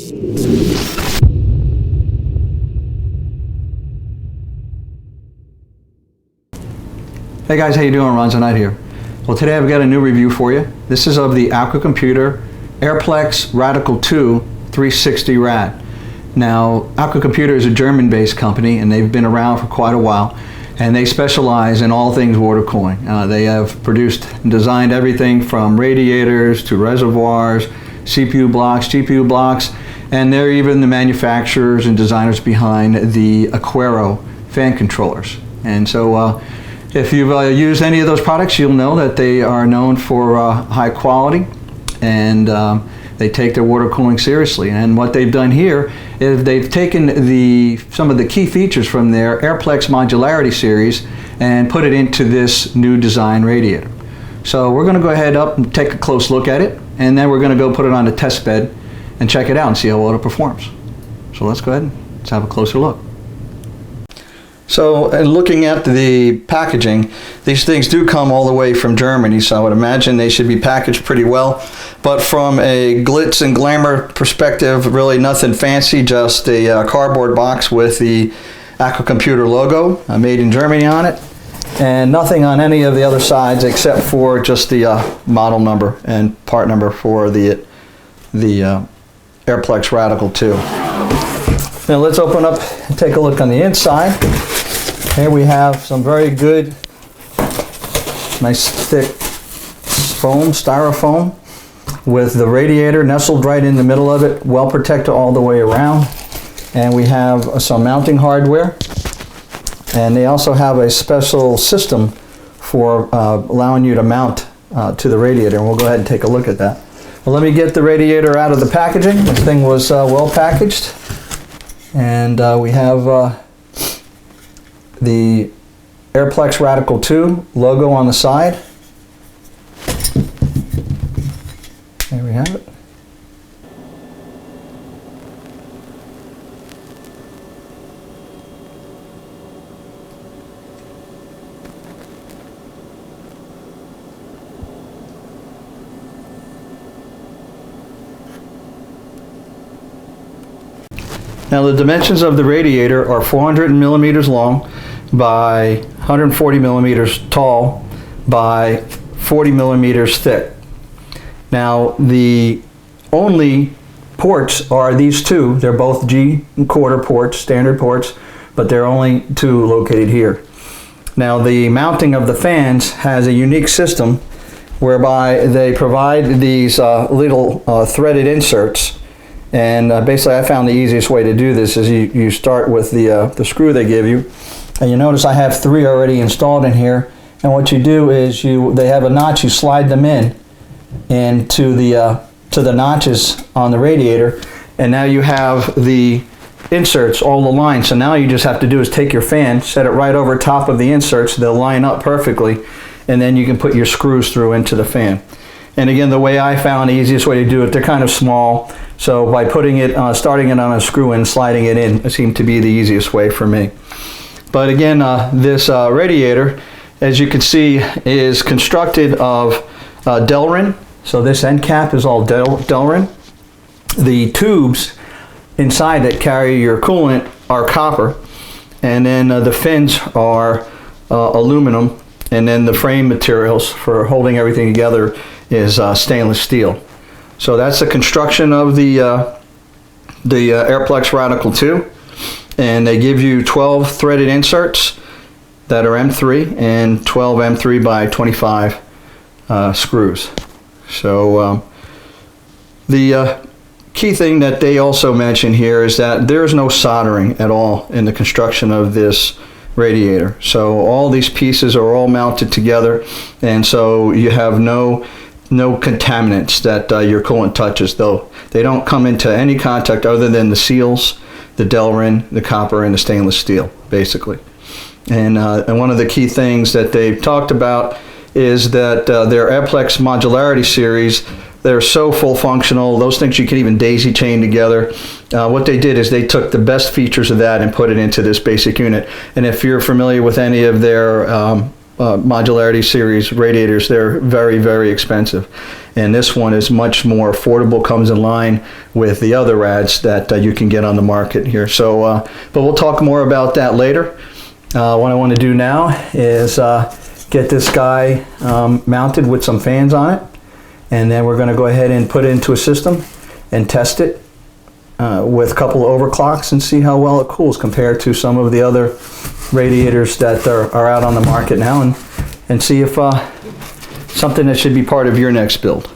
Hey guys, how you doing? Ron Tonight here. Well, today I've got a new review for you. This is of the Aquacomputer Airplex Radical 2 360 Rad. Now, Aquacomputer is a German-based company, and they've been around for quite a while, and they specialize in all things water cooling. They have produced and designed everything from radiators to reservoirs, CPU blocks, GPU blocks, and they're even the manufacturers and designers behind the Aquaro fan controllers. And so if you've used any of those products, you'll know that they are known for high quality, and they take their water cooling seriously. And what they've done here is they've taken some of the key features from their Airplex Modularity series and put it into this new design radiator. So we're going to go ahead up and take a close look at it, and then we're going to go put it on the test bed and check it out and see how well it performs. So let's go ahead and let's have a closer look. So, in looking at the packaging, these things do come all the way from Germany, so I would imagine they should be packaged pretty well. But from a glitz and glamour perspective, really nothing fancy, just a cardboard box with the Aquacomputer logo, made in Germany on it, and nothing on any of the other sides except for just the model number and part number for the Airplex Radical 2. Now let's open up and take a look on the inside. Here we have some very good, nice thick foam, styrofoam, with the radiator nestled right in the middle of it, well protected all the way around. And we have some mounting hardware. And they also have a special system for allowing you to mount to the radiator. And we'll go ahead and take a look at that. Well, let me get the radiator out of the packaging. This thing was well packaged. And we have the Airplex Radical 2 logo on the side. There we have it. Now the dimensions of the radiator are 400 millimeters long by 140 millimeters tall by 40 millimeters thick. Now the only ports are these two. They're both G1/4 ports, standard ports, but there are only two located here. Now the mounting of the fans has a unique system whereby they provide these little threaded inserts. And basically I found the easiest way to do this is you start with the screw they give you. And you notice I have 3 already installed in here. And what you do is they have a notch, you slide them into the notches on the radiator. And now you have the inserts all aligned. So now you just have to do is take your fan, set it right over top of the inserts. They'll line up perfectly. And then you can put your screws through into the fan. And again, the way I found the easiest way to do it, they're kind of small. So by putting it, starting it on a screw and sliding it in, it seemed to be the easiest way for me. But again, this radiator, as you can see, is constructed of Delrin. So this end cap is all Delrin. The tubes inside that carry your coolant are copper. And then the fins are aluminum. And then the frame materials for holding everything together is stainless steel. So that's the construction of the Airplex Radical 2. And they give you 12 threaded inserts that are M3 and 12 M3 by 25 screws. So the key thing that they also mention here is that there's no soldering at all in the construction of this radiator. So all these pieces are all mounted together, and so you have no contaminants that your coolant touches, though they don't come into any contact other than the seals, the Delrin, the copper, and the stainless steel, basically. And one of the key things that they've talked about is that their Airplex Modularity series, they're so full functional, those things you can even daisy chain together. What they did is they took the best features of that and put it into this basic unit. And if you're familiar with any of their modularity series radiators, they're very, very expensive. And this one is much more affordable, comes in line with the other rads that you can get on the market here. So, but we'll talk more about that later. What I want to do now is get this guy mounted with some fans on it. And then we're going to go ahead and put it into a system and test it with a couple of overclocks and see how well it cools compared to some of the other radiators that are out on the market now, and see if something that should be part of your next build.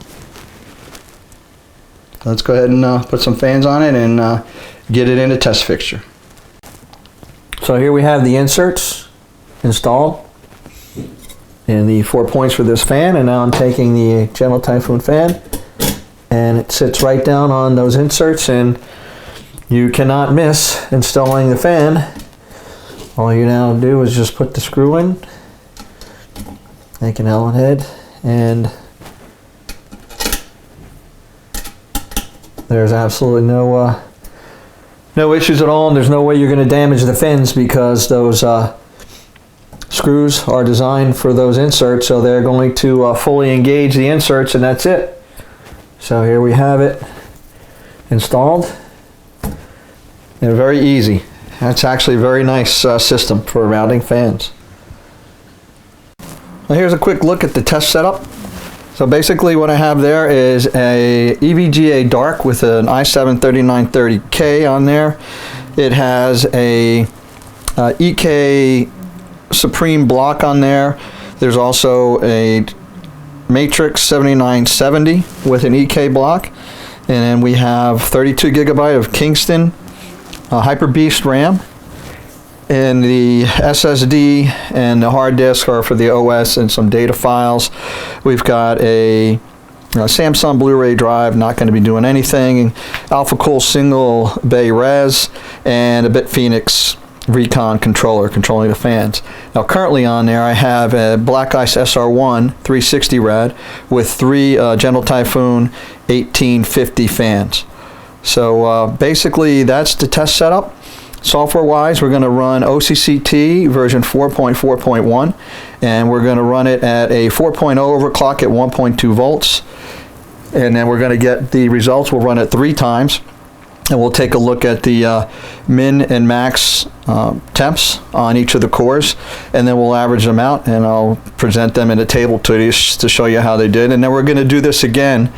Let's go ahead and put some fans on it and get it in a test fixture. So here we have the inserts installed and the 4 points for this fan, and now I'm taking the Gentle Typhoon fan and it sits right down on those inserts, and you cannot miss installing the fan. All you now do is just put the screw in, make an Allen head, and there's absolutely no issues at all, and there's no way you're going to damage the fins because those screws are designed for those inserts, so they're going to fully engage the inserts, and that's it. So here we have it installed, and very easy. That's actually a very nice system for mounting fans. Now here's a quick look at the test setup. So basically what I have there is a EVGA dark with an i7-3930K on there. It has a EK Supreme block on there. There's also a Matrix 7970 with an EK block. And then we have 32 gigabyte of Kingston Hyper Beast RAM, and the SSD and the hard disk are for the OS and some data files. We've got a Samsung Blu-ray drive, not going to be doing anything, AlphaCool single bay res, and a BitPhoenix Recon controller controlling the fans. Now currently on there I have a Black Ice SR1 360 rad with 3 Gentle Typhoon 1850 fans. So basically that's the test setup. Software wise, we're going to run OCCT version 4.4.1, and we're going to run it at a 4.0 overclock at 1.2 volts, and then we're going to get the results. We'll run it 3 times, and we'll take a look at the min and max temps on each of the cores, and then we'll average them out, and I'll present them in a table to show you how they did. And then we're going to do this again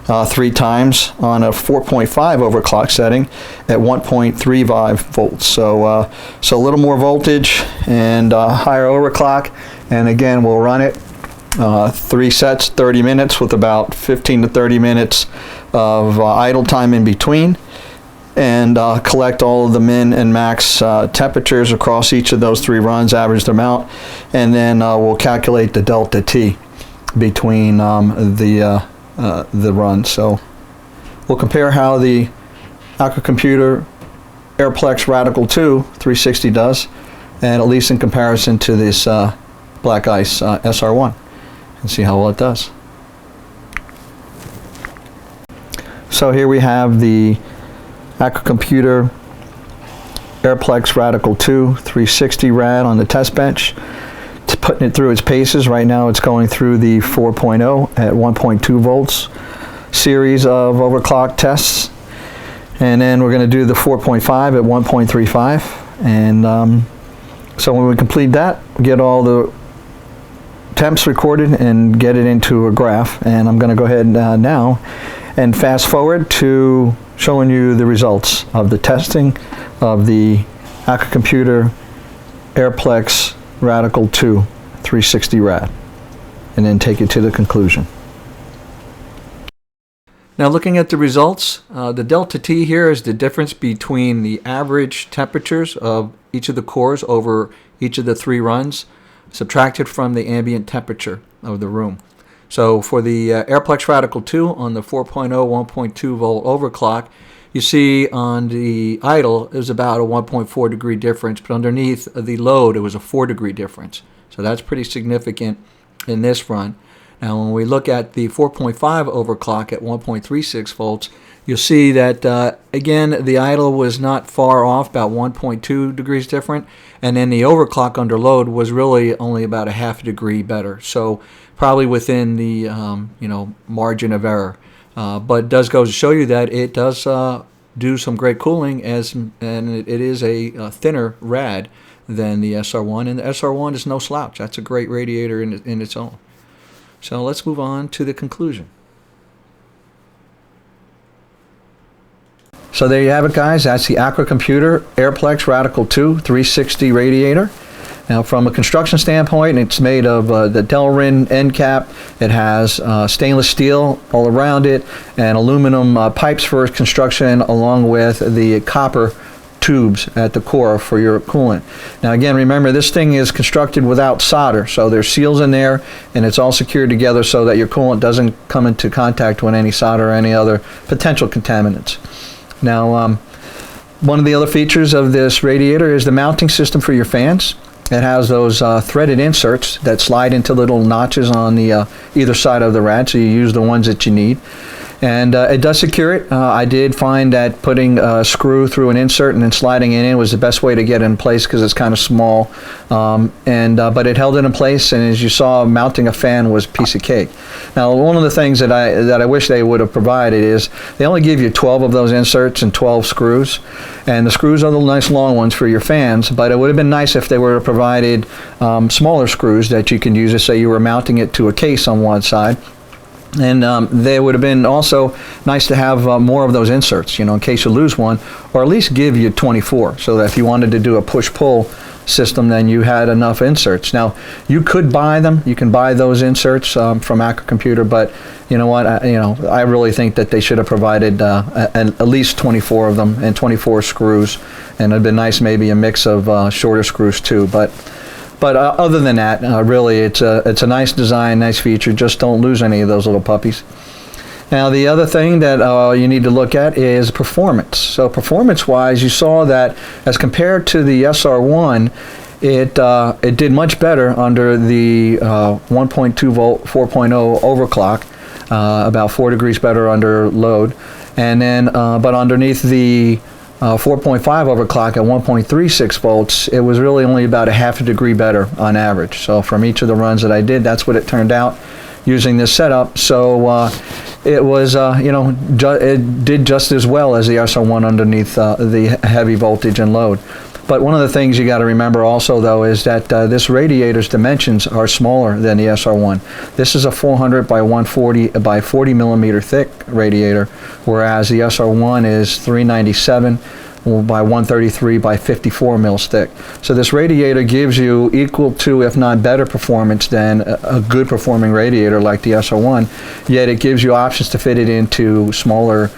3 times on a 4.5 overclock setting at 1.35 volts. So so a little more voltage and higher overclock. And again, we'll run it 3 sets, 30 minutes with about 15 to 30 minutes of idle time in between, and collect all of the min and max temperatures across each of those 3 runs, average them out, and then we'll calculate the delta T between the run. So we'll compare how the Aquacomputer Airplex Radical 2 360 does, and at least in comparison to this Black Ice SR1, and see how well it does. So here we have the Aquacomputer Airplex Radical 2 360 rad on the test bench. It's putting it through its paces. Right now it's going through the 4.0 at 1.2 volts series of overclock tests, and then we're going to do the 4.5 at 1.35, and so when we complete that, get all the temps recorded and get it into a graph. And I'm going to go ahead now and fast forward to showing you the results of the testing of the Aquacomputer Airplex Radical 2 360 rad, and then take it to the conclusion. Now looking at the results, the delta T here is the difference between the average temperatures of each of the cores over each of the 3 runs, subtracted from the ambient temperature of the room. So for the Airplex Radical 2 on the 4.0 1.2 volt overclock, you see on the idle it was about a 1.4 degree difference, but underneath the load it was a 4 degree difference. So that's pretty significant in this run. Now when we look at the 4.5 overclock at 1.36 volts, you'll see that again the idle was not far off, about 1.2 degrees different, and then the overclock under load was really only about a half a degree better. So probably within the margin of error. But it does go to show you that it does do some great cooling, and it is a thinner rad than the SR1, and the SR1 is no slouch. That's a great radiator in its own. So let's move on to the conclusion. So there you have it, guys. That's the Aquacomputer Airplex Radical 2 360 radiator. Now, from a construction standpoint, it's made of the Delrin end cap. It has stainless steel all around it and aluminum pipes for construction, along with the copper tubes at the core for your coolant. Now again, remember, this thing is constructed without solder, so there's seals in there, and it's all secured together so that your coolant doesn't come into contact with any solder or any other potential contaminants. Now, one of the other features of this radiator is the mounting system for your fans. It has those threaded inserts that slide into little notches on the either side of the rad, so you use the ones that you need. And it does secure it. I did find that putting a screw through an insert and then sliding it in was the best way to get it in place, because it's kind of small. But it held it in place, and as you saw, mounting a fan was a piece of cake. Now, one of the things that I wish they would have provided is they only give you 12 of those inserts and 12 screws. And the screws are the nice long ones for your fans, but it would have been nice if they would have provided smaller screws that you can use to say you were mounting it to a case on one side. And they would have been also nice to have more of those inserts, in case you lose one, or at least give you 24, so that if you wanted to do a push-pull system, then you had enough inserts. Now, you could buy them. You can buy those inserts from Aquacomputer, but you know what? I really think that they should have provided at least 24 of them and 24 screws, and it'd been nice maybe a mix of shorter screws too. But other than that, really, it's a nice design, nice feature. Just don't lose any of those little puppies. Now, the other thing that you need to look at is performance. So performance-wise, you saw that as compared to the SR1, it did much better under the 1.2 volt 4.0 overclock, about 4 degrees better under load. And then, but underneath the 4.5 overclock at 1.36 volts, it was really only about a half a degree better on average. So from each of the runs that I did, that's what it turned out using this setup. So it was, it did just as well as the SR1 underneath the heavy voltage and load. But one of the things you got to remember also, though, is that this radiator's dimensions are smaller than the SR1. This is a 400 by 140 by 40 millimeter thick radiator, whereas the SR1 is 397 by 133 by 54 mils thick. So this radiator gives you equal to, if not better, performance than a good performing radiator like the SR1, yet it gives you options to fit it into smaller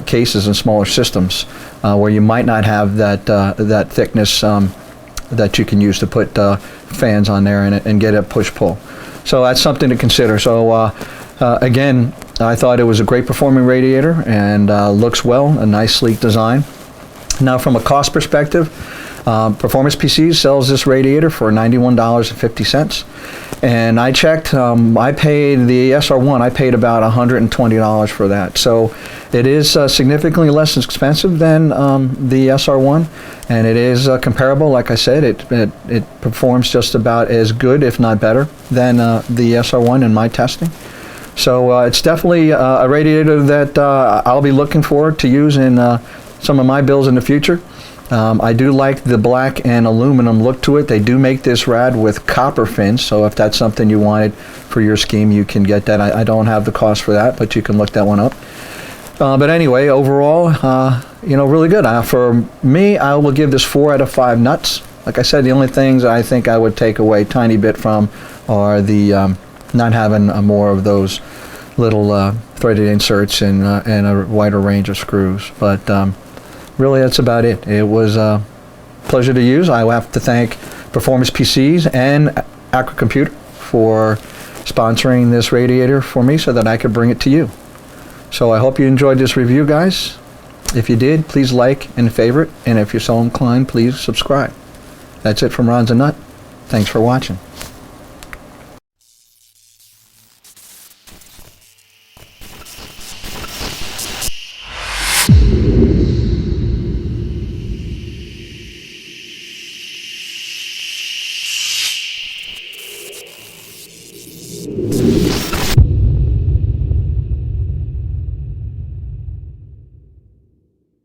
cases and smaller systems where you might not have that thickness that you can use to put fans on there and get a push-pull. So that's something to consider. So again, I thought it was a great performing radiator and looks well, a nice sleek design. Now, from a cost perspective, Performance PCs sells this radiator for $91.50, and I checked. I paid the SR1. I paid about $120 for that, so it is significantly less expensive than the SR1, and it is comparable. Like I said, it performs just about as good, if not better, than the SR1 in my testing. So it's definitely a radiator that I'll be looking forward to use in some of my builds in the future. I do like the black and aluminum look to it. They do make this rad with copper fins, so if that's something you wanted for your scheme, you can get that. I don't have the cost for that, but you can look that one up. But anyway, overall, really good. For me, I will give this 4 out of 5 nuts. Like I said, the only things I think I would take away a tiny bit from are the not having more of those little threaded inserts and a wider range of screws. But really, that's about it. It was a pleasure to use. I have to thank Performance PCs and Aquacomputer for sponsoring this radiator for me so that I could bring it to you. So I hope you enjoyed this review, guys. If you did, please like and favorite, and if you're so inclined, please subscribe. That's it from Ron's a Nut. Thanks for watching.